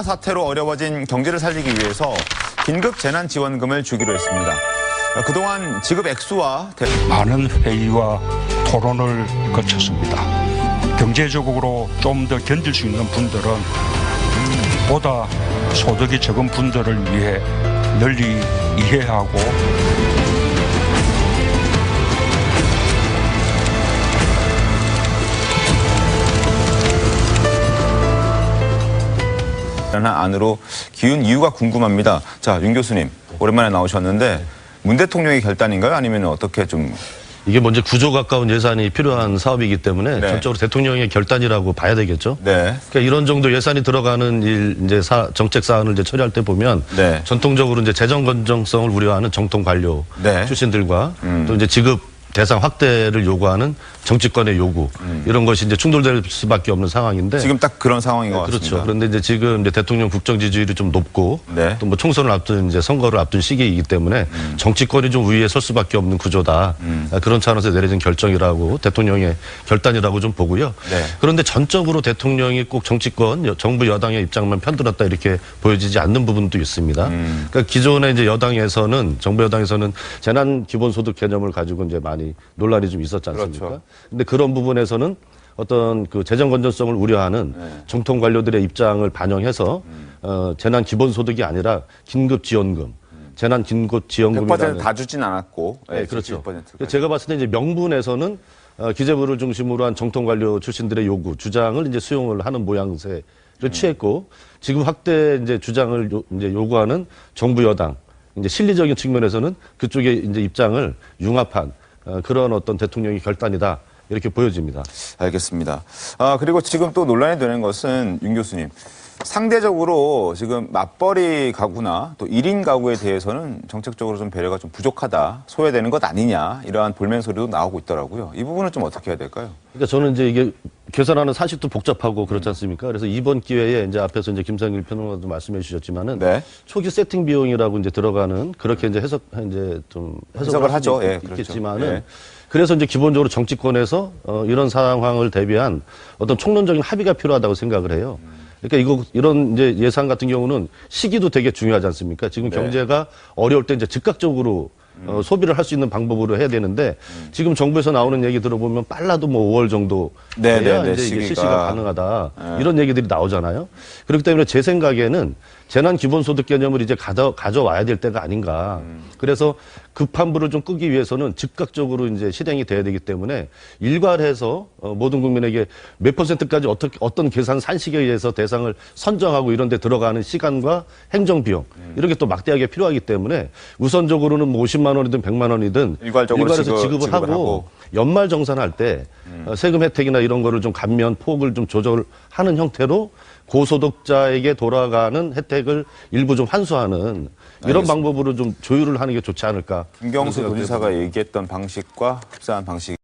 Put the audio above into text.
사태로 어려워진 경제를 살리기 위해서 긴급 재난지원금을 주기로 했습니다. 그동안 지급 액수와 많은 회의와 토론을 거쳤습니다. 경제적으로 좀 더 견딜 수 있는 분들은 보다 소득이 적은 분들을 위해 널리 이해하고 라는 안으로 기운 이유가 궁금합니다. 자, 윤 교수님 오랜만에 나오셨는데 문 대통령의 결단인가요? 아니면 어떻게 좀 이게 먼저 구조 가까운 예산이 필요한 사업이기 때문에 네. 전적으로 대통령의 결단이라고 봐야 되겠죠. 네. 그러니까 이런 정도 예산이 들어가는 이제 정책 사안을 이제 처리할 때 보면 네. 전통적으로 이제 재정 건전성을 우려하는 정통 관료 네. 출신들과 또 이제 지급 대상 확대를 요구하는 정치권의 요구 이런 것이 이제 충돌될 수밖에 없는 상황인데 지금 딱 그런 상황인 것 같습니다. 그렇죠. 그런데 이제 지금 이제 대통령 국정 지지율이 좀 높고 네. 또 뭐 총선을 앞둔 이제 선거를 앞둔 시기이기 때문에 정치권이 좀 우위에 설 수밖에 없는 구조다. 그런 차원에서 내려진 결정이라고 대통령의 결단이라고 좀 보고요. 네. 그런데 전적으로 대통령이 꼭 정치권 정부 여당의 입장만 편들었다 이렇게 보여지지 않는 부분도 있습니다. 그러니까 기존에 이제 여당에서는 정부 여당에서는 재난 기본소득 개념을 가지고 이제 많이 논란이 좀 있었지 않습니까? 그렇죠. 근데 그런 부분에서는 어떤 그 재정 건전성을 우려하는 정통 관료들의 입장을 반영해서 재난 기본소득이 아니라 긴급지원금, 재난 긴급지원금이라는 100%다 주진 않았고. 네, 그렇죠. 70%까지. 제가 봤을 때 이제 명분에서는 기재부를 중심으로 한 정통 관료 출신들의 요구, 주장을 이제 수용을 하는 모양새를 취했고 지금 확대 이제 주장을 이제 요구하는 정부 여당 이제 실리적인 측면에서는 그쪽의 이제 입장을 융합한 그런 어떤 대통령의 결단이다 이렇게 보여집니다. 알겠습니다. 그리고 지금 또 논란이 되는 것은 윤 교수님. 상대적으로 지금 맞벌이 가구나 또 1인 가구에 대해서는 정책적으로 좀 배려가 좀 부족하다, 소외되는 것 아니냐 이러한 볼멘 소리도 나오고 있더라고요. 이 부분은 좀 어떻게 해야 될까요? 그러니까 저는 이제 이게 계산하는 산식도 복잡하고 그렇지 않습니까? 그래서 이번 기회에 이제 앞에서 이제 김상일 평론가도 말씀해 주셨지만은 네. 초기 세팅 비용이라고 이제 들어가는 그렇게 이제 해석을 하죠. 예, 있겠지만은 그렇죠. 예. 그래서 이제 기본적으로 정치권에서 이런 상황을 대비한 어떤 총론적인 합의가 필요하다고 생각을 해요. 그러니까 이런 이제 예산 같은 경우는 시기도 되게 중요하지 않습니까? 지금 네. 경제가 어려울 때 이제 즉각적으로 소비를 할 수 있는 방법으로 해야 되는데 지금 정부에서 나오는 얘기 들어보면 빨라도 뭐 5월 정도 네, 돼야 네, 네, 이제 이게 시기가. 실시가 가능하다 이런 얘기들이 나오잖아요. 그렇기 때문에 제 생각에는 재난 기본소득 개념을 이제 가져와야 될 때가 아닌가. 그래서 급한 불을 좀 끄기 위해서는 즉각적으로 이제 실행이 돼야 되기 때문에 일괄해서 모든 국민에게 몇 %까지 어떤 계산 산식에 의해서 대상을 선정하고 이런 데 들어가는 시간과 행정 비용 이런 게 또 막대하게 필요하기 때문에 우선적으로는 뭐 50만 원이든 100만 원이든 일괄적으로 일괄해서 지급을 하고 연말 정산할 때 세금 혜택이나 이런 거를 좀 감면 폭을 좀 조절하는 형태로 고소득자에게 돌아가는 혜택을 일부 좀 환수하는 이런 알겠습니다. 방법으로 좀 조율을 하는 게 좋지 않을까. 김경수 도지사가 얘기했던 방식과 흡사한 방식.